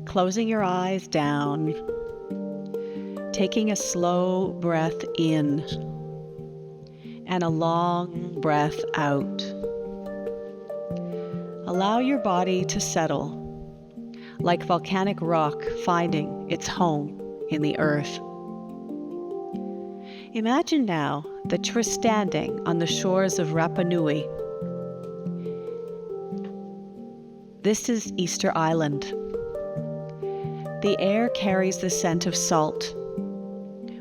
closing your eyes down, taking a slow breath in and a long breath out. Allow your body to settle, like volcanic rock finding its home in the earth. Imagine now that you're standing on the shores of Rapa Nui. This is Easter Island. The air carries the scent of salt.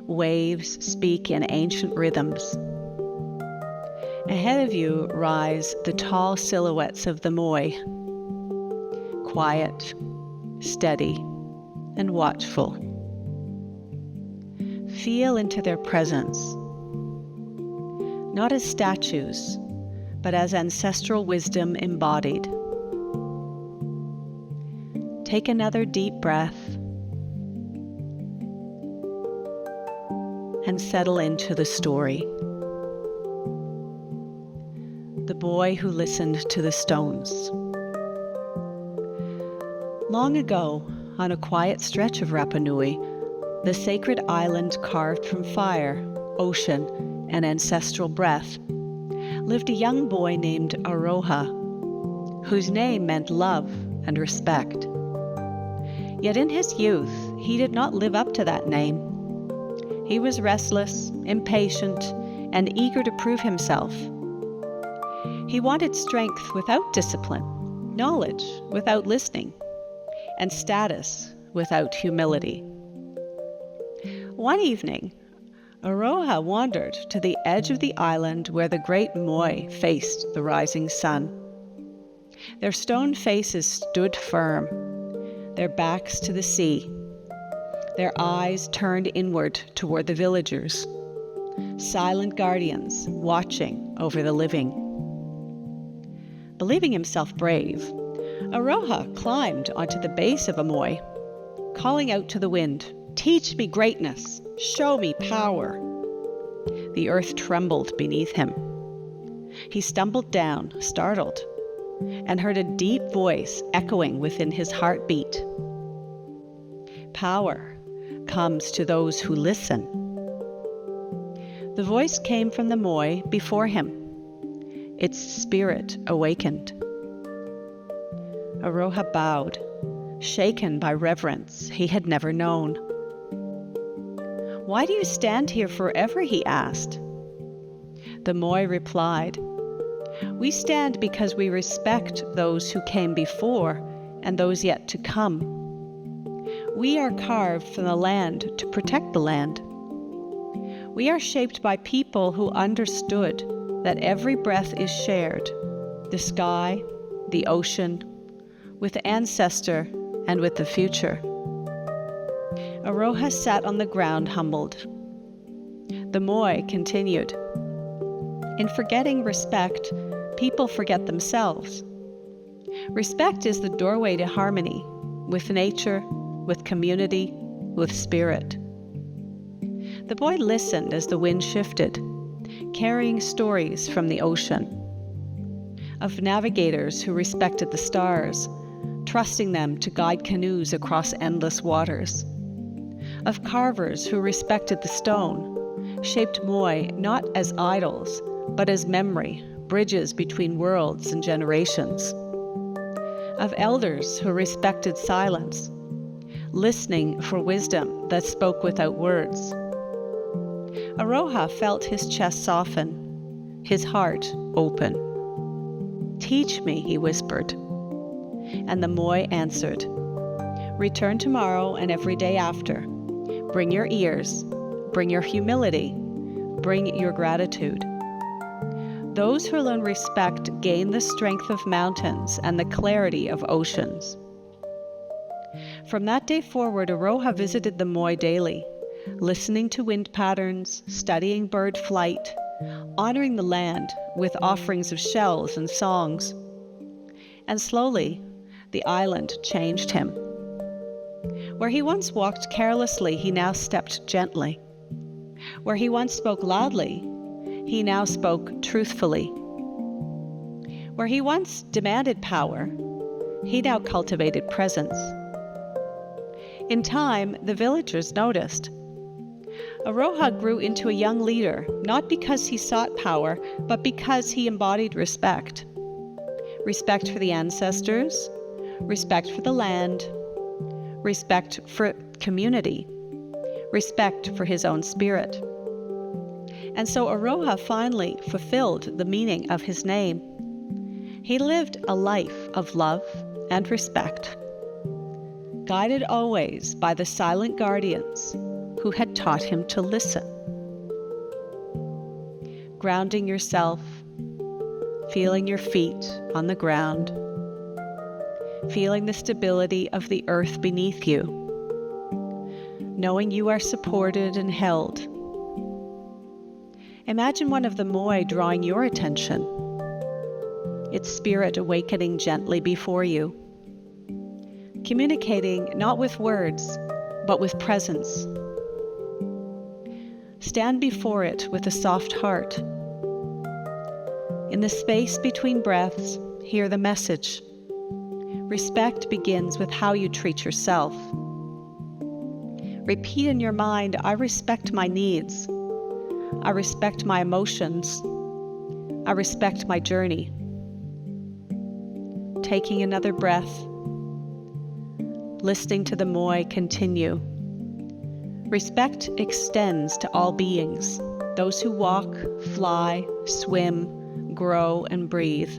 Waves speak in ancient rhythms. Ahead of you rise the tall silhouettes of the Moai, quiet, steady, and watchful. Feel into their presence, not as statues, but as ancestral wisdom embodied. Take another deep breath and settle into the story. The boy who listened to the stones. Long ago, on a quiet stretch of Rapa Nui, the sacred island carved from fire, ocean, and ancestral breath, lived a young boy named Aroha, whose name meant love and respect. Yet in his youth, he did not live up to that name. He was restless, impatient, and eager to prove himself. He wanted strength without discipline, knowledge without listening, and status without humility. One evening, Aroha wandered to the edge of the island where the great Moai faced the rising sun. Their stone faces stood firm, their backs to the sea, their eyes turned inward toward the villagers, silent guardians watching over the living. Believing himself brave, Aroha climbed onto the base of a Moai, calling out to the wind, "Teach me greatness, show me power." The earth trembled beneath him. He stumbled down, startled, and heard a deep voice echoing within his heartbeat. Power comes to those who listen. The voice came from the Moai before him. Its spirit awakened. Aroha bowed, shaken by reverence he had never known. "Why do you stand here forever?" he asked. The Moai replied, "We stand because we respect those who came before and those yet to come. We are carved from the land to protect the land. We are shaped by people who understood that every breath is shared, the sky, the ocean, with the ancestor and with the future." Aroha sat on the ground humbled. The Moai continued, "In forgetting respect, people forget themselves. Respect is the doorway to harmony, with nature, with community, with spirit." The boy listened as the wind shifted, carrying stories from the ocean, of navigators who respected the stars, trusting them to guide canoes across endless waters, of carvers who respected the stone, shaped Moai not as idols, but as memory, bridges between worlds and generations, of elders who respected silence, listening for wisdom that spoke without words. Aroha felt his chest soften, his heart open. "Teach me," he whispered. And the Moai answered, "Return tomorrow and every day after. Bring your ears, bring your humility, bring your gratitude. Those who learn respect gain the strength of mountains and the clarity of oceans." From that day forward, Aroha visited the Moai daily, listening to wind patterns, studying bird flight, honoring the land with offerings of shells and songs. And slowly, the island changed him. Where he once walked carelessly, he now stepped gently. Where he once spoke loudly, he now spoke truthfully. Where he once demanded power, he now cultivated presence. In time, the villagers noticed. Aroha grew into a young leader, not because he sought power, but because he embodied respect. Respect for the ancestors, respect for the land, respect for community, respect for his own spirit. And so Aroha finally fulfilled the meaning of his name. He lived a life of love and respect, guided always by the silent guardians who had taught him to listen. Grounding yourself, feeling your feet on the ground, feeling the stability of the earth beneath you, knowing you are supported and held. Imagine one of the Moai drawing your attention, its spirit awakening gently before you, communicating not with words, but with presence. Stand before it with a soft heart. In the space between breaths, hear the message. Respect begins with how you treat yourself. Repeat in your mind, I respect my needs. I respect my emotions. I respect my journey. Taking another breath, listening to the Moai continue. Respect extends to all beings, those who walk, fly, swim, grow, and breathe.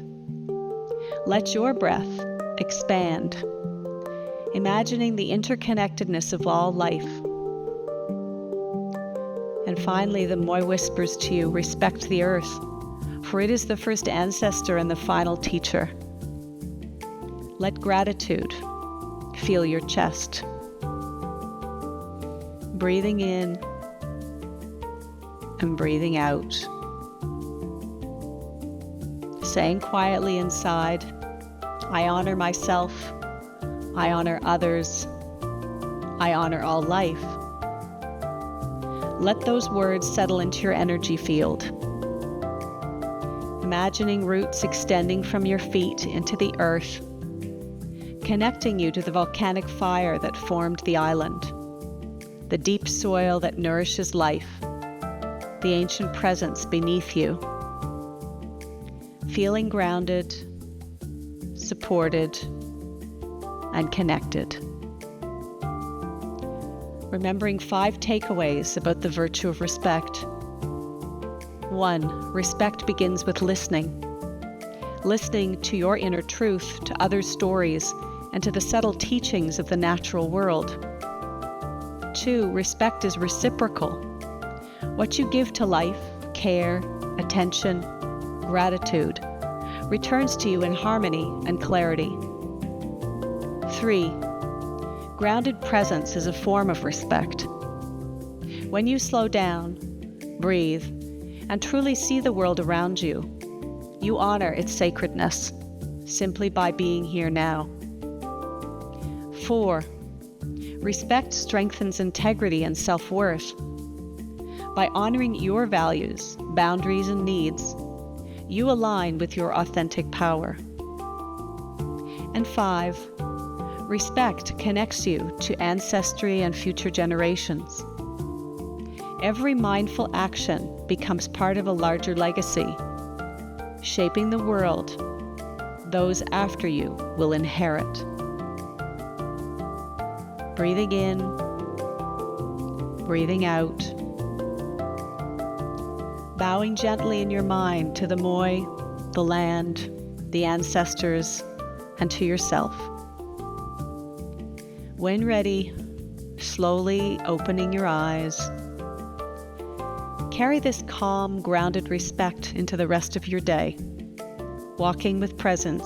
Let your breath expand, imagining the interconnectedness of all life. And finally, the Moai whispers to you, respect the earth, for it is the first ancestor and the final teacher. Let gratitude fill your chest. Breathing in and breathing out. Saying quietly inside, I honor myself, I honor others, I honor all life. Let those words settle into your energy field. Imagining roots extending from your feet into the earth, connecting you to the volcanic fire that formed the island, the deep soil that nourishes life, the ancient presence beneath you. Feeling grounded, supported, and connected. Remembering 5 takeaways about the virtue of respect. 1. Respect begins with listening. Listening to your inner truth, to others' stories, and to the subtle teachings of the natural world. 2. Respect is reciprocal. What you give to life, care, attention, gratitude, returns to you in harmony and clarity. 3. Grounded presence is a form of respect. When you slow down, breathe, and truly see the world around you, you honor its sacredness simply by being here now. 4. Respect strengthens integrity and self-worth. By honoring your values, boundaries, and needs, you align with your authentic power. And 5. Respect connects you to ancestry and future generations. Every mindful action becomes part of a larger legacy, shaping the world those after you will inherit. Breathing in, breathing out. Bowing gently in your mind to the Moai, the land, the ancestors, and to yourself. When ready, slowly opening your eyes. Carry this calm, grounded respect into the rest of your day, walking with presence,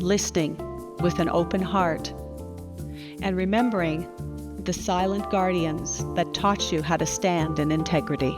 listening with an open heart, and remembering the silent guardians that taught you how to stand in integrity.